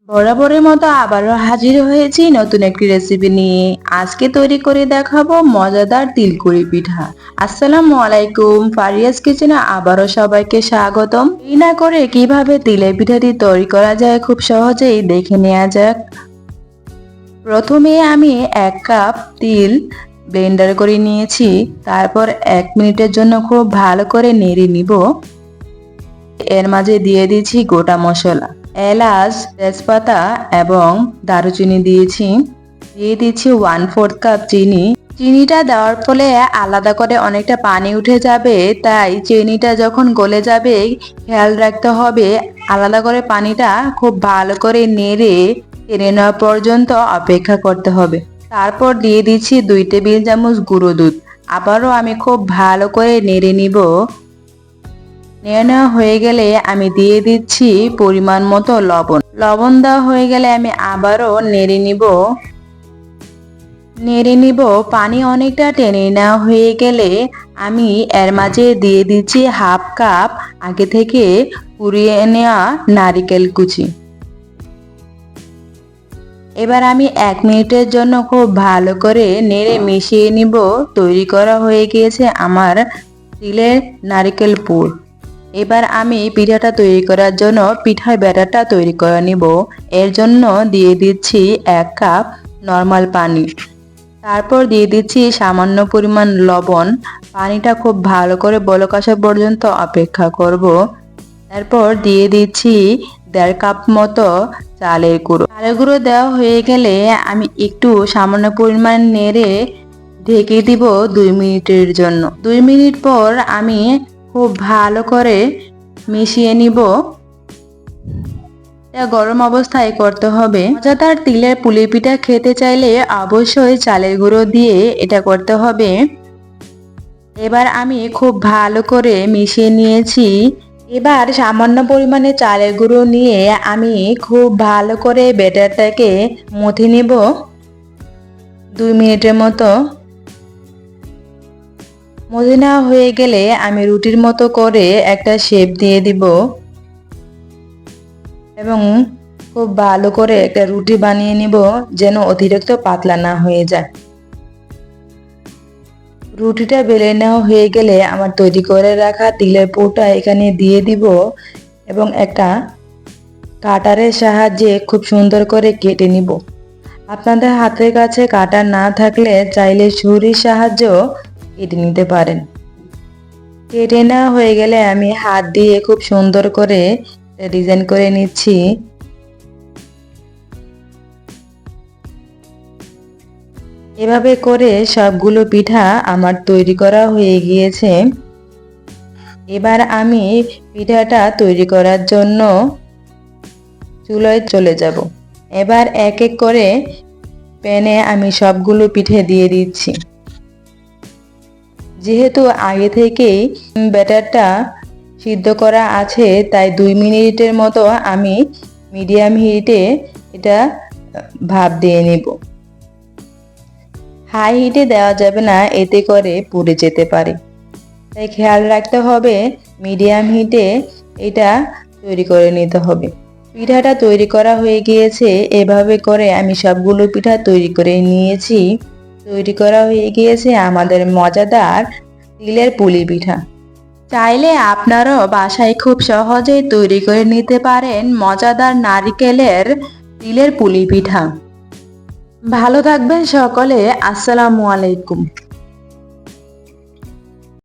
বরাবরের মতো আবারও হাজির হয়েছি নতুন একটি রেসিপি নিয়ে। আজকে তৈরি করে দেখাবো মজাদার তিলকুড়ি পিঠা। আসসালামু আলাইকুম, ফারিয়াস কিচেনে আবারও সবাইকে স্বাগতম। এই না করে কিভাবে তিলের পিঠাটি তৈরি করা যায় খুব সহজেই দেখে নেওয়া যাক। প্রথমে আমি 1 কাপ তিল ব্লেন্ডার করে নিয়েছি। তারপর 1 মিনিটের জন্য খুব ভালো করে নেড়ে নিব। এর মাঝে দিয়ে দিচ্ছি গোটা মশলা, এলাচ, তেজপাতা এবং দারুচিনি দিয়েছি। দিয়ে দিচ্ছি 1/4 কাপ চিনি। চিনিটা দেওয়ার ফলে আলাদা করে অনেকটা পানি উঠে যাবে, তাই চিনিটা যখন গলে যাবে খেয়াল রাখতে হবে আলাদা করে পানিটা খুব ভালো করে নেড়ে টেনে নেওয়া পর্যন্ত অপেক্ষা করতে হবে। তারপর দিয়ে দিচ্ছি 2 টেবিল চামচ গুঁড়ো দুধ। আবারও আমি খুব ভালো করে নেড়ে নিব। নেড়ে হয়ে গেলে আমি দিয়ে দিচ্ছি পরিমাণ মতো লবণ। লবণ দেওয়া হয়ে গেলে আমি আবারও নেড়ে নিব। পানি অনেকটা টেনে নেওয়া হয়ে গেলে আমি এর মাঝে দিয়ে দিচ্ছি 1/2 কাপ আগে থেকে কুড়িয়ে নেওয়া নারিকেল কুচি। এবার আমি 1 মিনিটের জন্য খুব ভালো করে নেড়ে মিশিয়ে নিব। তৈরি করা হয়ে গিয়েছে আমার তিলের নারিকেল পুর। এবার আমি পিঠাটা তৈরি করার জন্য পিঠার ব্যাটারটা তৈরি করে নিব। এর জন্য দিয়ে দিচ্ছি 1 কাপ নর্মাল পানি। তারপর দিয়ে দিচ্ছি সামান্য পরিমাণ লবণ। পানিটা খুব ভালো করে বলক আসা পর্যন্ত অপেক্ষা করব। তারপর দিয়ে দিচ্ছি 1.5 কাপ মতো চালের গুঁড়ো। চালের গুঁড়ো দেওয়া হয়ে গেলে আমি একটু সামান্য পরিমাণ নেড়ে ঢেকে দিব 2 মিনিটের জন্য। 2 মিনিট পর আমি খুব ভালো করে মিশিয়ে নিব। এটা গরম অবস্থায় করতে হবে। মজাদার তিলের পুলি পিঠা খেতে চাইলে অবশ্যই চালের গুঁড়ো দিয়ে এটা করতে হবে। এবার আমি খুব ভালো করে মিশিয়ে নিয়েছি। এবার সামান্য পরিমাণে চালের গুঁড়ো নিয়ে আমি খুব ভালো করে ব্যাটারটাকে মথে নিব 2 মিনিটের মতো। মথে নেওয়া হয়ে গেলে আমি রুটির মতো করে একটা শেপ দিয়ে দিব এবং খুব ভালো করে একটা রুটি বানিয়ে নিব যেন অতিরিক্ত পাতলা না হয়ে যায়। রুটিটা বেলে নেওয়া হয়ে গেলে আমার তৈরি করে রাখা তিলের পুরটা এখানে দিয়ে দিব এবং একটা কাটারের সাহায্যে খুব সুন্দর করে কেটে নিব। আপনাদের হাতের কাছে কাটার না থাকলে চাইলে ছুরির সাহায্যেও কেটে নিতে পারেন। কেটে নেওয়া হয়ে গেলে আমি হাত দিয়ে খুব সুন্দর করে ডিজাইন করে নিচ্ছি। এভাবে করে সবগুলো পিঠা আমার তৈরি করা হয়ে গিয়েছে। এবার আমি পিঠাটা তৈরি করার জন্য চুলায় চলে যাব। এবার এক এক করে প্যানে আমি সবগুলো পিঠে দিয়ে দিচ্ছি। যেহেতু আগে থেকেই ব্যাটারটা সিদ্ধ করা আছে তাই 2 মিনিটের মতো আমি মিডিয়াম হিটে এটা ভাপ দিয়ে নেব। হাই হিটে দেওয়া যাবে না, এতে করে পুড়ে যেতে পারে। তাই খেয়াল রাখতে হবে মিডিয়াম হিটে এটা তৈরি করে নিতে হবে। পিঠাটা তৈরি করা হয়ে গিয়েছে। এভাবে করে আমি সবগুলো পিঠা তৈরি করে নিয়েছি। তৈরি করা হয়ে গিয়েছে আমাদের মজাদার তিলের পুলি পিঠা। চাইলে আপনারাও বাসায় খুব সহজেই তৈরি করে নিতে পারেন মজাদার নারিকেলের তিলের পুলি পিঠা। ভালো থাকবেন সকলে। আসসালামু আলাইকুম।